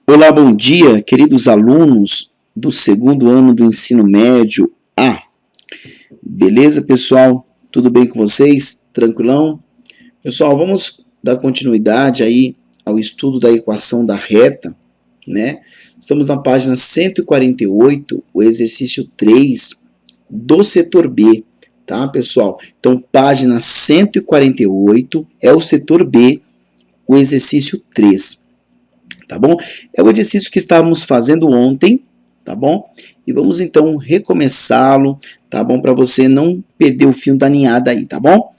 Olá, bom dia, queridos alunos do segundo ano do ensino médio A. Beleza, pessoal? Tudo bem com vocês? Tranquilão? Pessoal, vamos dar continuidade aí ao estudo da equação da reta, né? Estamos na página 148, o exercício 3 do setor B, tá, pessoal? Então, página 148 é o setor B, o exercício 3. Tá bom? É o exercício que estávamos fazendo ontem, tá bom? E vamos então recomeçá-lo, tá bom? Para você não perder o fio da ninhada aí, tá bom?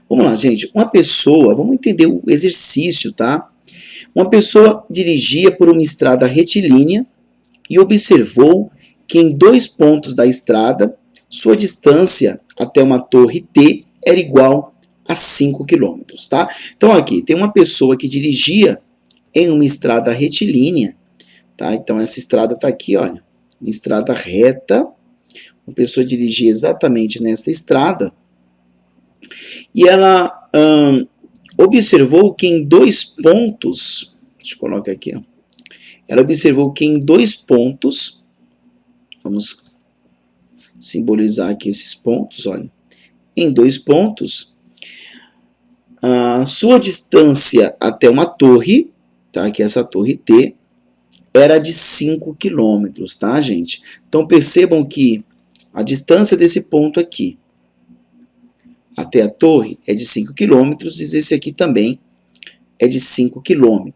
Vamos lá, gente. Uma pessoa, vamos entender o exercício, tá? Uma pessoa dirigia por uma estrada retilínea e observou que em 2 pontos da estrada, sua distância até uma torre T era igual a 5 km, tá? Então aqui, tem uma pessoa que dirigia em uma estrada retilínea, tá? Então essa estrada está aqui, olha, uma estrada reta, uma pessoa dirigia exatamente nesta estrada, e ela observou que em 2 pontos, deixa eu colocar aqui, ó, ela observou que em 2 pontos, vamos simbolizar aqui esses pontos, olha, em 2 pontos, a sua distância até uma torre, tá? Que essa torre T era de 5 km, tá, gente? Então percebam que a distância desse ponto aqui até a torre é de 5 km e esse aqui também é de 5 km.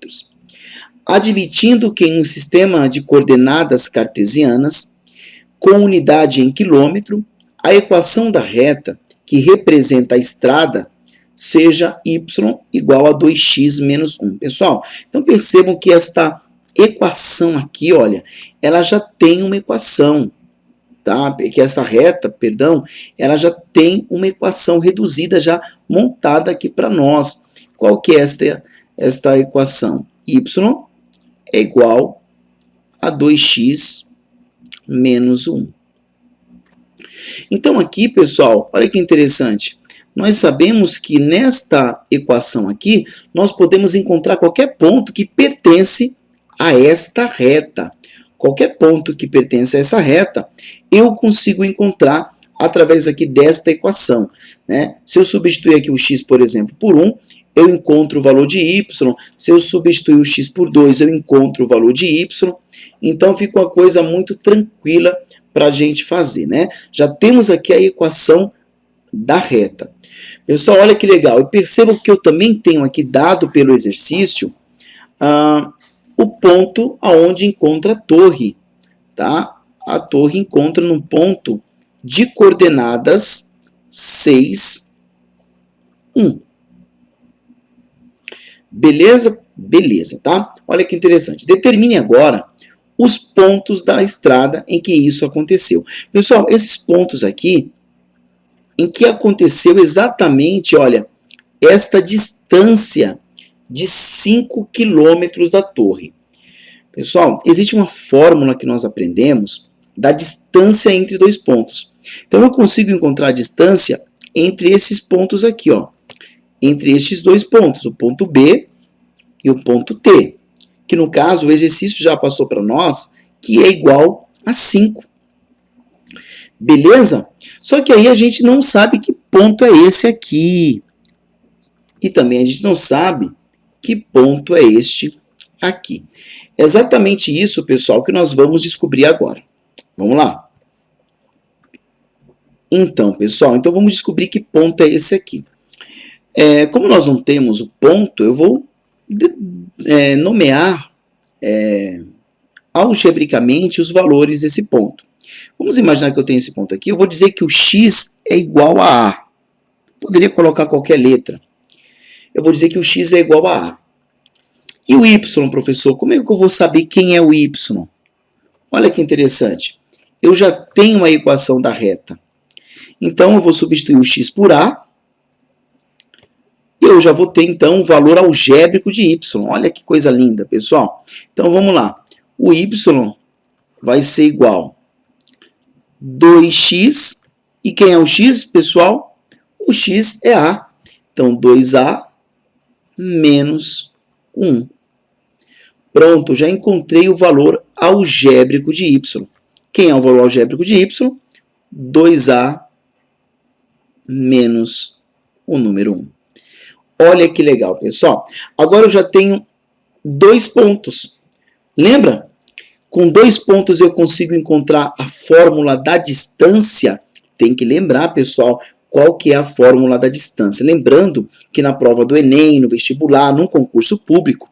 Admitindo que em um sistema de coordenadas cartesianas, com unidade em quilômetro, a equação da reta que representa a estrada seja y igual a 2x menos 1. Pessoal, então percebam que esta equação aqui, olha, ela já tem uma equação, tá? Que essa reta, perdão, ela já tem uma equação reduzida, já montada aqui para nós. Qual que é esta equação? Y é igual a 2x menos 1. Então aqui, pessoal, olha que interessante. Nós sabemos que nesta equação aqui, nós podemos encontrar qualquer ponto que pertence a esta reta. Qualquer ponto que pertence a essa reta, eu consigo encontrar através aqui desta equação, né? Se eu substituir aqui o x, por exemplo, por 1, eu encontro o valor de y. Se eu substituir o x por 2, eu encontro o valor de y. Então fica uma coisa muito tranquila para a gente fazer, né? Já temos aqui a equação da reta. Pessoal, olha que legal. E percebam que eu também tenho aqui dado pelo exercício o ponto aonde encontra a torre, tá? A torre encontra num ponto de coordenadas 6, 1. Beleza? Beleza, tá? Olha que interessante. Determine agora os pontos da estrada em que isso aconteceu. Pessoal, esses pontos aqui, em que aconteceu exatamente, olha, esta distância de 5 km da torre. Pessoal, existe uma fórmula que nós aprendemos da distância entre 2 pontos. Então, eu consigo encontrar a distância entre esses pontos aqui, ó. Entre estes 2 pontos, o ponto B e o ponto T. Que, no caso, o exercício já passou para nós, que é igual a 5. Beleza? Só que aí a gente não sabe que ponto é esse aqui. E também a gente não sabe que ponto é este aqui. É exatamente isso, pessoal, que nós vamos descobrir agora. Vamos lá? Então, pessoal, vamos descobrir que ponto é esse aqui. Como nós não temos o ponto, eu vou nomear algebricamente os valores desse ponto. Vamos imaginar que eu tenho esse ponto aqui. Eu vou dizer que o x é igual a A. Poderia colocar qualquer letra. Eu vou dizer que o x é igual a A. E o y, professor? Como é que eu vou saber quem é o y? Olha que interessante. Eu já tenho a equação da reta. Então, eu vou substituir o x por A. E eu já vou ter, então, o valor algébrico de y. Olha que coisa linda, pessoal. Então, vamos lá. O y vai ser igual a 2x, e quem é o x, pessoal? O x é A. Então, 2A menos 1. Pronto, já encontrei o valor algébrico de y. Quem é o valor algébrico de y? 2a menos o número 1. Olha que legal, pessoal. Agora eu já tenho 2 pontos. Lembra? Com 2 pontos eu consigo encontrar a fórmula da distância. Tem que lembrar, pessoal, qual que é a fórmula da distância. Lembrando que na prova do Enem, no vestibular, num concurso público,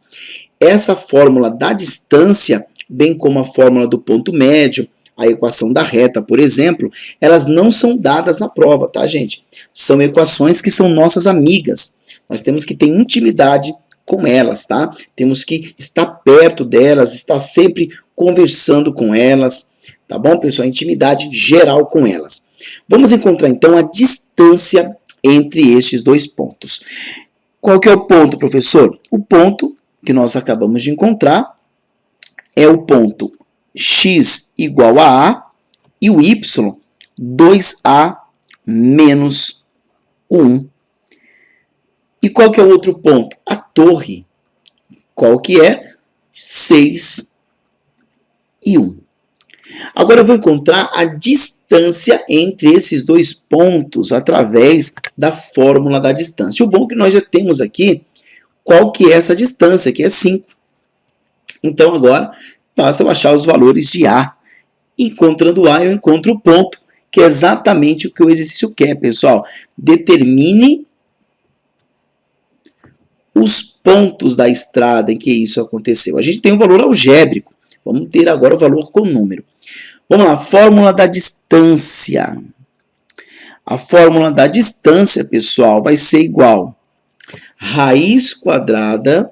essa fórmula da distância, bem como a fórmula do ponto médio, a equação da reta, por exemplo, elas não são dadas na prova, tá, gente? São equações que são nossas amigas. Nós temos que ter intimidade com elas, tá? Temos que estar perto delas, estar sempre conversando com elas, tá bom, pessoal? Intimidade geral com elas. Vamos encontrar, então, a distância entre estes 2 pontos. Qual que é o ponto, professor? O ponto que nós acabamos de encontrar é o ponto x igual a A e o y 2A menos 1. E qual que é o outro ponto? A torre. Qual que é? 6 e 1. Agora eu vou encontrar a distância entre esses 2 pontos através da fórmula da distância. O bom é que nós já temos aqui qual que é essa distância, que é 5. Então agora basta eu achar os valores de A. Encontrando A, eu encontro o ponto, que é exatamente o que o exercício quer, pessoal. Determine os pontos da estrada em que isso aconteceu. A gente tem um valor algébrico. Vamos ter agora o valor com número. Vamos lá, fórmula da distância. A fórmula da distância, pessoal, vai ser igual a raiz quadrada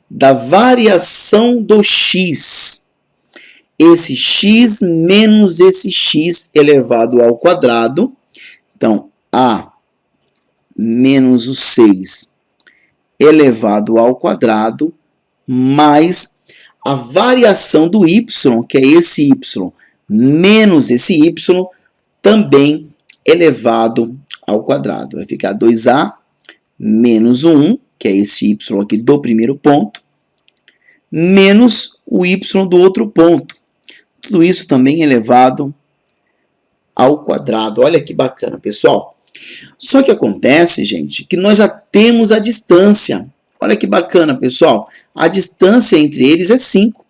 da variação do x. Esse x menos esse x elevado ao quadrado. Então, A menos o 6 elevado ao quadrado, mais a variação do y, que é esse y, menos esse y, também elevado ao quadrado. Vai ficar 2a menos o 1, que é esse y aqui do primeiro ponto, menos o y do outro ponto. Tudo isso também elevado ao quadrado. Olha que bacana, pessoal. Só que acontece, gente, que nós já temos a distância. Olha que bacana, pessoal. A distância entre eles é 5.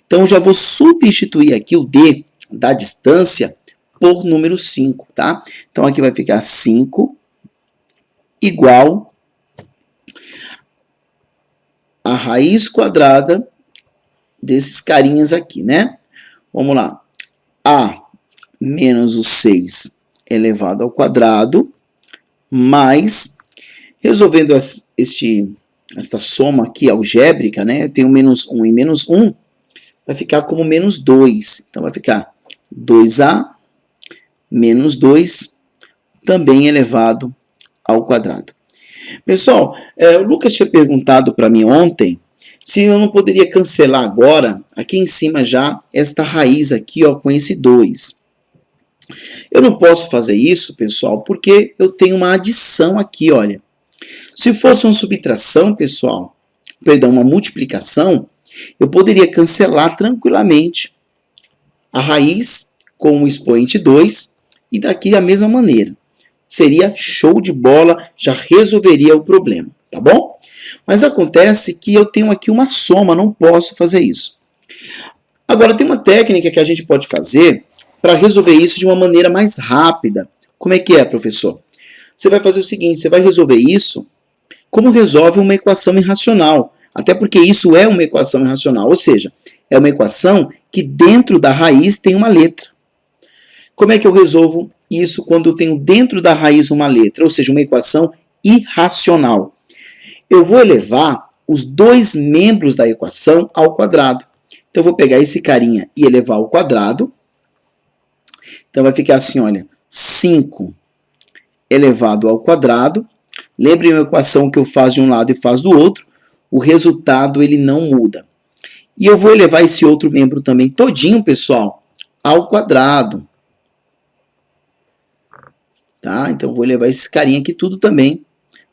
Então, eu já vou substituir aqui o d da distância por número 5, tá? Então, aqui vai ficar 5 igual a raiz quadrada desses carinhas aqui, né? Vamos lá. A menos o 6 elevado ao quadrado, mais, resolvendo esta soma aqui algébrica, né? Eu tenho menos 1 e menos 1, vai ficar como menos 2. Então, vai ficar 2a menos 2, também elevado ao quadrado. Pessoal, o Lucas tinha perguntado para mim ontem se eu não poderia cancelar agora, aqui em cima já, esta raiz aqui, ó, com esse 2. Eu não posso fazer isso, pessoal, porque eu tenho uma adição aqui, olha. Se fosse uma subtração, pessoal, perdão, uma multiplicação, eu poderia cancelar tranquilamente a raiz com o expoente 2 e daqui da mesma maneira. Seria show de bola, já resolveria o problema, tá bom? Mas acontece que eu tenho aqui uma soma, não posso fazer isso. Agora, tem uma técnica que a gente pode fazer para resolver isso de uma maneira mais rápida. Como é que é, professor? Você vai fazer o seguinte, você vai resolver isso como resolve uma equação irracional. Até porque isso é uma equação irracional, ou seja, é uma equação que dentro da raiz tem uma letra. Como é que eu resolvo isso quando eu tenho dentro da raiz uma letra? Ou seja, uma equação irracional. Eu vou elevar os 2 membros da equação ao quadrado. Então, eu vou pegar esse carinha e elevar ao quadrado. Então, vai ficar assim, olha, 5 elevado ao quadrado. Lembrem uma equação que eu faço de um lado e faço do outro. O resultado, ele não muda. E eu vou elevar esse outro membro também todinho, pessoal, ao quadrado. Tá? Então, eu vou elevar esse carinha aqui tudo também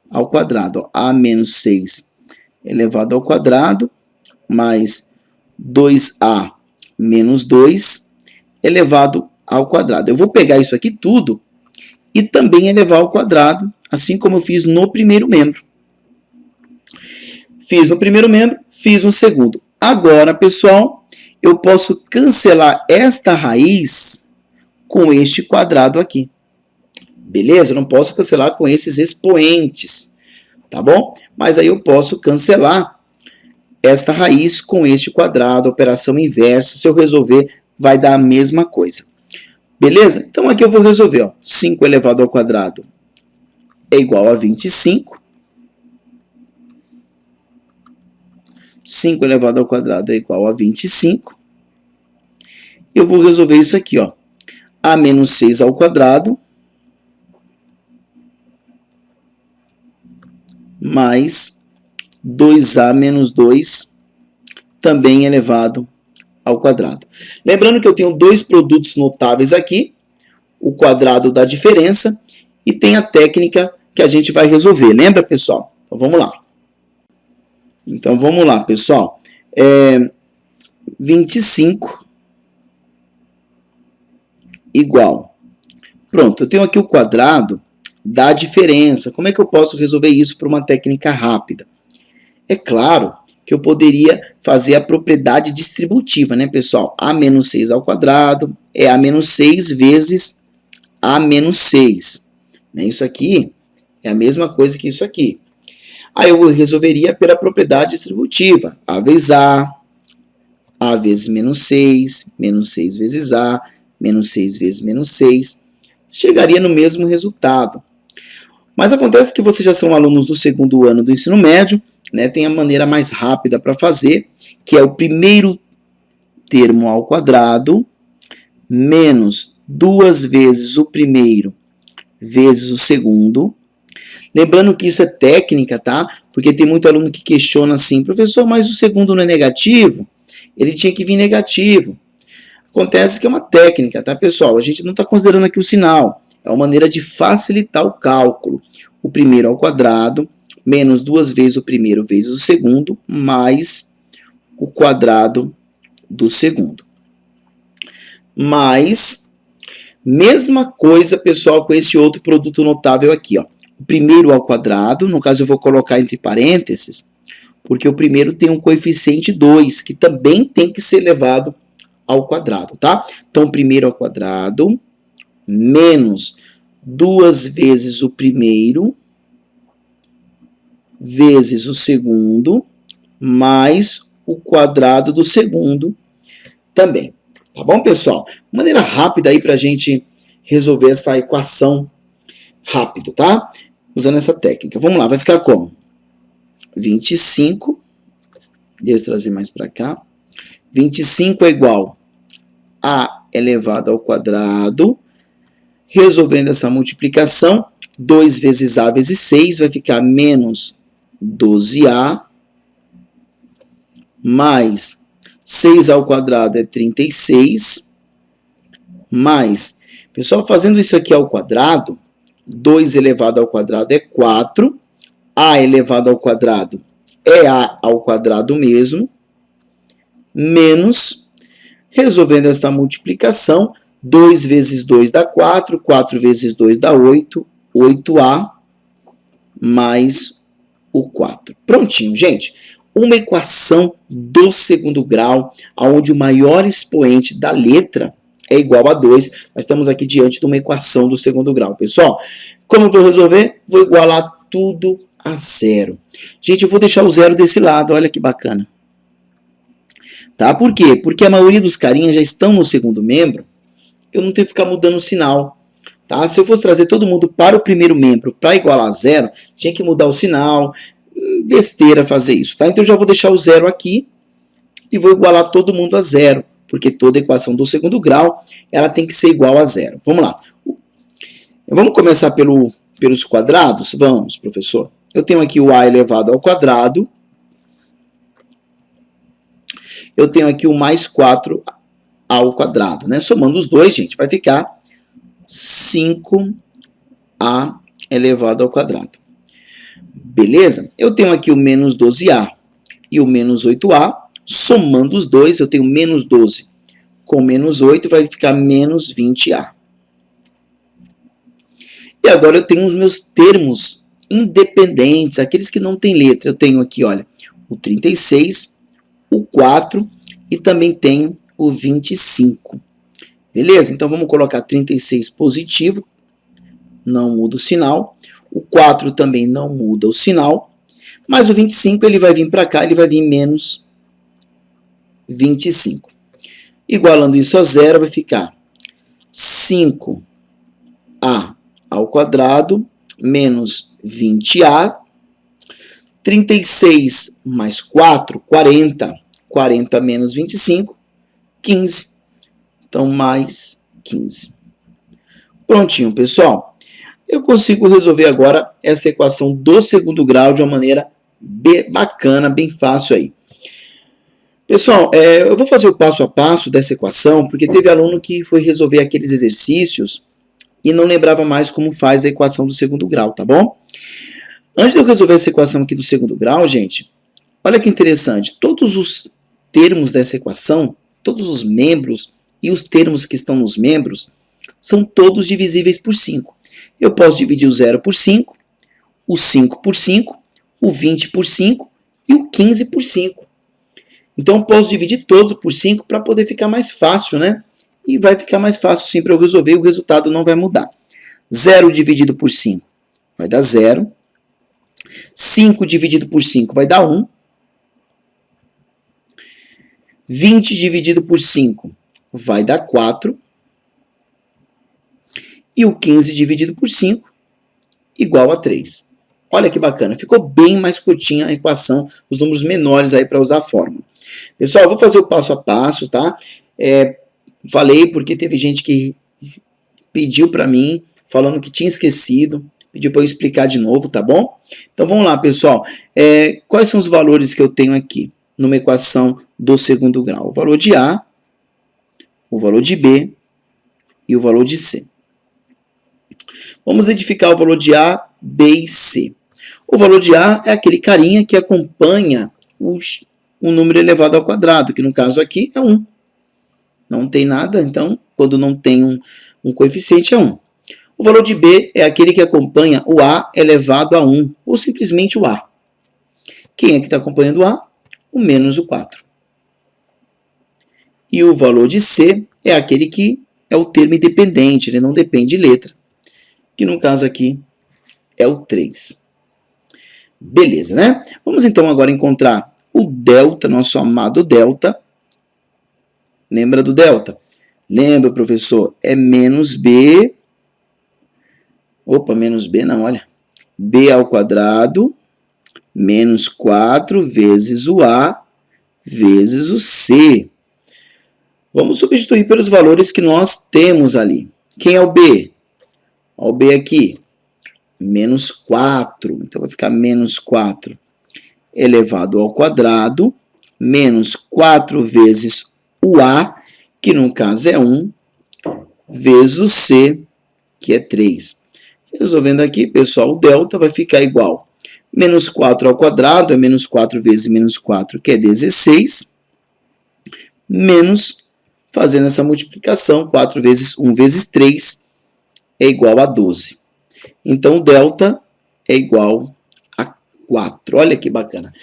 ao quadrado. Ó, a menos 6 elevado ao quadrado, mais 2a menos 2 elevado ao quadrado. Eu vou pegar isso aqui tudo e também elevar ao quadrado, assim como eu fiz no primeiro membro. Fiz no primeiro membro, fiz no segundo. Agora, pessoal, eu posso cancelar esta raiz com este quadrado aqui. Beleza? Eu não posso cancelar com esses expoentes, tá bom? Mas aí eu posso cancelar esta raiz com este quadrado, operação inversa. Se eu resolver, vai dar a mesma coisa. Beleza? Então aqui eu vou resolver. Ó. 5 elevado ao quadrado é igual a 25. 5 elevado ao quadrado é igual a 25. Eu vou resolver isso aqui, ó. A menos 6 ao quadrado mais 2a menos 2 também elevado ao quadrado. Lembrando que eu tenho dois produtos notáveis aqui, o quadrado da diferença e tem a técnica que a gente vai resolver. Lembra, pessoal? Então vamos lá. Então vamos lá, pessoal. 25 igual. Pronto, eu tenho aqui o quadrado da diferença. Como é que eu posso resolver isso por uma técnica rápida? É claro que eu poderia fazer a propriedade distributiva, né, pessoal? A menos 6 ao quadrado é a menos 6 vezes a menos 6. Isso aqui é a mesma coisa que isso aqui. Aí eu resolveria pela propriedade distributiva. A vezes A vezes menos 6 vezes A, menos 6 vezes menos 6. Chegaria no mesmo resultado. Mas acontece que vocês já são alunos do segundo ano do ensino médio, né, tem a maneira mais rápida para fazer, que é o primeiro termo ao quadrado, menos 2 vezes o primeiro vezes o segundo. Lembrando que isso é técnica, tá? Porque tem muito aluno que questiona assim, professor, mas o segundo não é negativo? Ele tinha que vir negativo. Acontece que é uma técnica, tá, pessoal? A gente não está considerando aqui o sinal. É uma maneira de facilitar o cálculo. O primeiro ao quadrado, menos 2 vezes o primeiro vezes o segundo, mais o quadrado do segundo. Mas, mesma coisa, pessoal, com esse outro produto notável aqui, ó. O primeiro ao quadrado, no caso eu vou colocar entre parênteses, porque o primeiro tem um coeficiente 2, que também tem que ser elevado ao quadrado, tá? Então, primeiro ao quadrado, menos 2 vezes o primeiro, vezes o segundo, mais o quadrado do segundo também. Tá bom, pessoal? Maneira rápida aí para a gente resolver essa equação rápido, tá? Usando essa técnica. Vamos lá, vai ficar como? 25, deixa eu trazer mais para cá. 25 é igual a elevado ao quadrado. Resolvendo essa multiplicação, 2 vezes a vezes 6 vai ficar menos 12a, mais 6 ao quadrado é 36, mais, pessoal, fazendo isso aqui ao quadrado, 2 elevado ao quadrado é 4, a elevado ao quadrado é a ao quadrado mesmo, menos, resolvendo esta multiplicação, 2 vezes 2 dá 4, 4 vezes 2 dá 8, 8a mais o 4. Prontinho, gente. Uma equação do segundo grau, onde o maior expoente da letra é igual a 2. Nós estamos aqui diante de uma equação do segundo grau. Pessoal, como eu vou resolver? Vou igualar tudo a zero. Gente, eu vou deixar o zero desse lado, olha que bacana. Tá? Por quê? Porque a maioria dos carinhas já estão no segundo membro, eu não tenho que ficar mudando o sinal. Tá? Se eu fosse trazer todo mundo para o primeiro membro para igualar a zero, tinha que mudar o sinal, besteira fazer isso. Tá? Então eu já vou deixar o zero aqui e vou igualar todo mundo a zero, porque toda equação do segundo grau ela tem que ser igual a zero. Vamos lá. Vamos começar pelos quadrados? Vamos, professor. Eu tenho aqui o a elevado ao quadrado. Eu tenho aqui o mais 4 ao quadrado, né? Somando os dois, gente, vai ficar 5a elevado ao quadrado. Beleza? Eu tenho aqui o menos 12A e o menos 8A. Somando os dois, eu tenho menos 12 com menos 8, vai ficar menos 20A. E agora eu tenho os meus termos independentes, aqueles que não têm letra. Eu tenho aqui, olha, o 36, o 4 e também tenho o 25. Beleza? Então vamos colocar 36 positivo, não muda o sinal. O 4 também não muda o sinal. Mas o 25 ele vai vir para cá, ele vai vir menos 25. Igualando isso a zero, vai ficar 5A ao quadrado menos 20A. 36 mais 4, 40. 40 menos 25, 15. Então, mais 15. Prontinho, pessoal. Eu consigo resolver agora essa equação do segundo grau de uma maneira bem bacana, bem fácil aí. Pessoal, eu vou fazer o passo a passo dessa equação, porque teve aluno que foi resolver aqueles exercícios e não lembrava mais como faz a equação do segundo grau, tá bom? Antes de eu resolver essa equação aqui do segundo grau, gente, olha que interessante. Todos os termos dessa equação, todos os membros e os termos que estão nos membros, são todos divisíveis por 5. Eu posso dividir o 0 por 5, o 5 por 5, o 20 por 5 e o 15 por 5. Então, eu posso dividir todos por 5 para poder ficar mais fácil, né? E vai ficar mais fácil sim para eu resolver, o resultado não vai mudar. 0 dividido por 5 vai dar 0. 5 dividido por 5 vai dar 1. 20 dividido por 5 vai dar 4. E o 15 dividido por 5 igual a 3. Olha que bacana, ficou bem mais curtinha a equação, os números menores aí para usar a fórmula. Pessoal, eu vou fazer o passo a passo, tá? Falei porque teve gente que pediu para mim, falando que tinha esquecido, pediu para eu explicar de novo, tá bom? Então vamos lá, pessoal. Quais são os valores que eu tenho aqui numa equação do segundo grau? O valor de A, o valor de B e o valor de C. Vamos identificar o valor de A, B e C. O valor de A é aquele carinha que acompanha um número elevado ao quadrado, que no caso aqui é 1. Não tem nada, então, quando não tem um coeficiente é 1. O valor de B é aquele que acompanha o A elevado a 1, ou simplesmente o A. Quem é que está acompanhando o A? O menos o 4. E o valor de C é aquele que é o termo independente, ele não depende de letra, que no caso aqui é o 3. Beleza, né? Vamos então agora encontrar o delta, nosso amado delta. Lembra do delta? Lembra, professor? É menos B. Opa, menos B não, olha. B ao quadrado menos 4 vezes o A vezes o C. Vamos substituir pelos valores que nós temos ali. Quem é o B? Olha o B aqui. Menos 4. Então vai ficar menos 4 elevado ao quadrado menos 4 vezes o A, que no caso é 1, vezes o C, que é 3. Resolvendo aqui, pessoal, o delta vai ficar igual. Menos 4 ao quadrado é menos 4 vezes menos 4, que é 16. Menos, fazendo essa multiplicação, 4 vezes 1 vezes 3 é igual a 12. Então, o delta é igual a 4. Olha que bacana.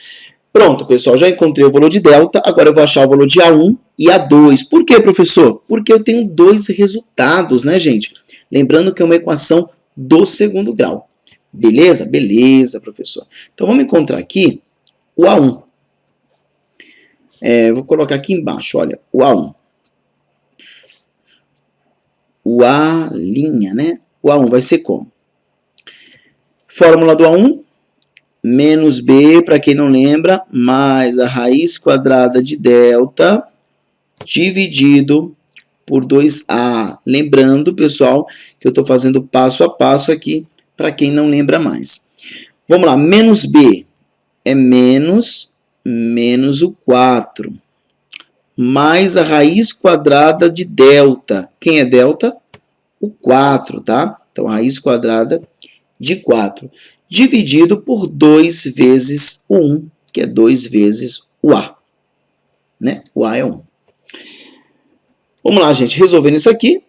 Pronto, pessoal, já encontrei o valor de delta, agora eu vou achar o valor de A1 e A2. Por quê, professor? Porque eu tenho dois resultados, né, gente? Lembrando que é uma equação do segundo grau. Beleza? Beleza, professor. Então, vamos encontrar aqui o A1. Vou colocar aqui embaixo, olha, o A1. O A', né? O A1 vai ser como? Fórmula do A1, menos B, para quem não lembra, mais a raiz quadrada de delta dividido por 2A. Lembrando, pessoal, que eu estou fazendo passo a passo aqui, para quem não lembra mais. Vamos lá, menos B é menos o 4, mais a raiz quadrada de delta. Quem é delta? O 4, tá? Então, a raiz quadrada de 4. dividido por 2 vezes o 1, que é 2 vezes o A. Né? O A é 1. Vamos lá, gente, resolvendo isso aqui.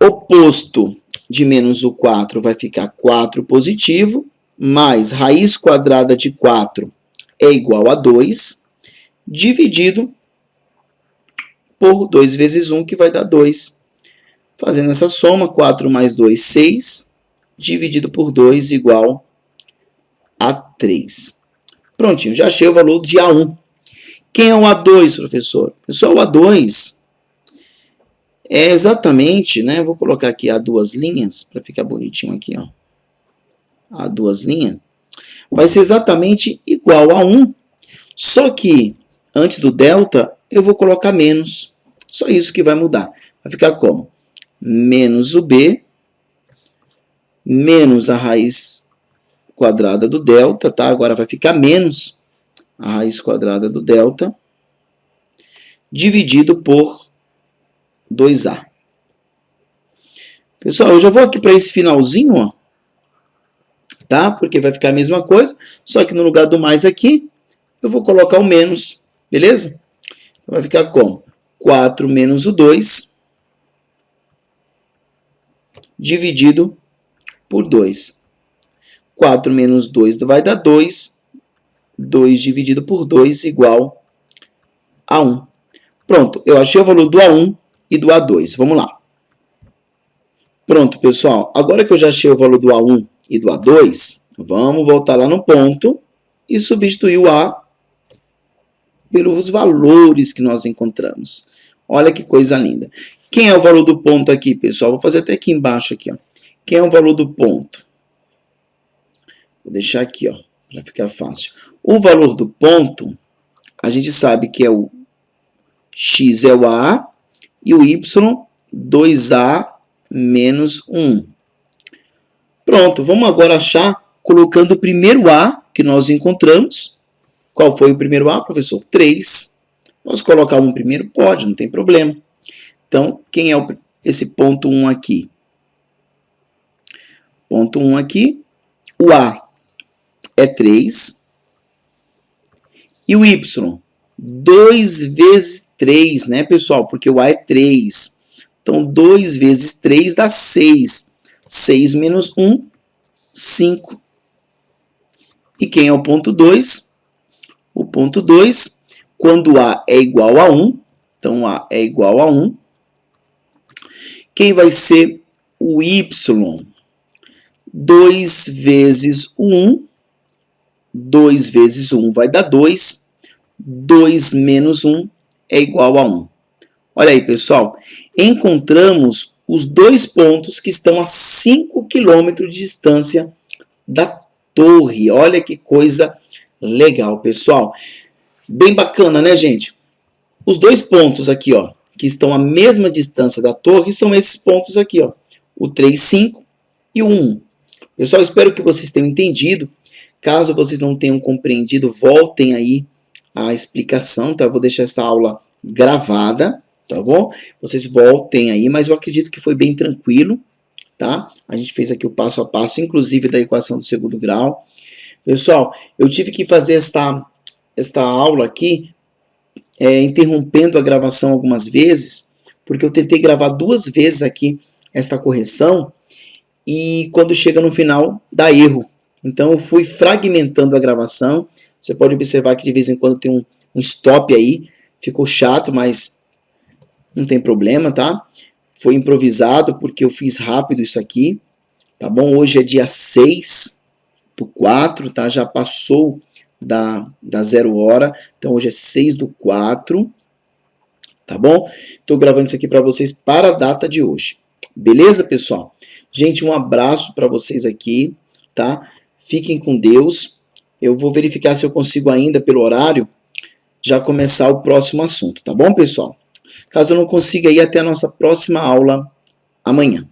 Oposto de menos o 4 vai ficar 4 positivo, mais raiz quadrada de 4 é igual a 2, dividido por 2 vezes 1, que vai dar 2. Fazendo essa soma, 4 mais 2, 6, dividido por 2 igual a 3. Prontinho, já achei o valor de A1. Quem é o A2, professor? Pessoal, o A2 é exatamente, né? Vou colocar aqui A duas linhas, para ficar bonitinho aqui, ó. A duas linhas. Vai ser exatamente igual a 1, só que antes do delta eu vou colocar menos. Só isso que vai mudar. Vai ficar como? Menos o B, menos a raiz quadrada do delta, tá? Agora vai ficar menos a raiz quadrada do delta, dividido por 2A. Pessoal, eu já vou aqui para esse finalzinho, ó, tá? Porque vai ficar a mesma coisa, só que no lugar do mais aqui, eu vou colocar o menos, beleza? Então vai ficar como? 4 menos o 2, dividido por 2. 4 menos 2 vai dar 2. 2 dividido por 2 igual a 1. Pronto, eu achei o valor do A1 e do A2. Vamos lá. Pronto, pessoal. Agora que eu já achei o valor do A1 e do A2, vamos voltar lá no ponto e substituir o A pelos valores que nós encontramos. Olha que coisa linda. Quem é o valor do ponto aqui, pessoal? Vou fazer até aqui embaixo, aqui, ó. Quem é o valor do ponto? Vou deixar aqui, ó, para ficar fácil. O valor do ponto, a gente sabe que é o x é o A e o y, 2A menos 1. Pronto, vamos agora achar colocando o primeiro A que nós encontramos. Qual foi o primeiro A, professor? 3. Posso colocar um primeiro? Pode, não tem problema. Então, quem é esse ponto 1 aqui? Ponto 1 aqui, o A é 3. E o Y, 2 vezes 3, né, pessoal? Porque o A é 3. Então, 2 vezes 3 dá 6. 6 menos 1, 5. E quem é o ponto 2? O ponto 2, quando A é igual a 1, então A é igual a 1, quem vai ser o Y? 2 vezes 1, 2 vezes 1 vai dar 2, 2 menos 1 é igual a 1. Olha aí, pessoal, encontramos os dois pontos que estão a 5 km de distância da torre. Olha que coisa legal, pessoal. Bem bacana, né, gente? Os dois pontos aqui, ó, que estão à mesma distância da torre, são esses pontos aqui, ó, o 3, 5 e o 1. Pessoal, espero que vocês tenham entendido. Caso vocês não tenham compreendido, voltem aí a explicação, tá? Eu vou deixar essa aula gravada, tá bom? Vocês voltem aí, mas eu acredito que foi bem tranquilo, tá? A gente fez aqui o passo a passo, inclusive da equação do segundo grau. Pessoal, eu tive que fazer esta aula aqui, interrompendo a gravação algumas vezes, porque eu tentei gravar 2 vezes aqui esta correção, e quando chega no final, dá erro. Então, eu fui fragmentando a gravação. Você pode observar que de vez em quando tem um stop aí. Ficou chato, mas não tem problema, tá? Foi improvisado porque eu fiz rápido isso aqui, tá bom? Hoje é dia 6/4, tá? Já passou da 0 hora. Então, hoje é 6/4, tá bom? Estou gravando isso aqui para vocês para a data de hoje. Beleza, pessoal? Gente, um abraço para vocês aqui, tá? Fiquem com Deus. Eu vou verificar se eu consigo ainda, pelo horário, já começar o próximo assunto, tá bom, pessoal? Caso eu não consiga ir até a nossa próxima aula amanhã.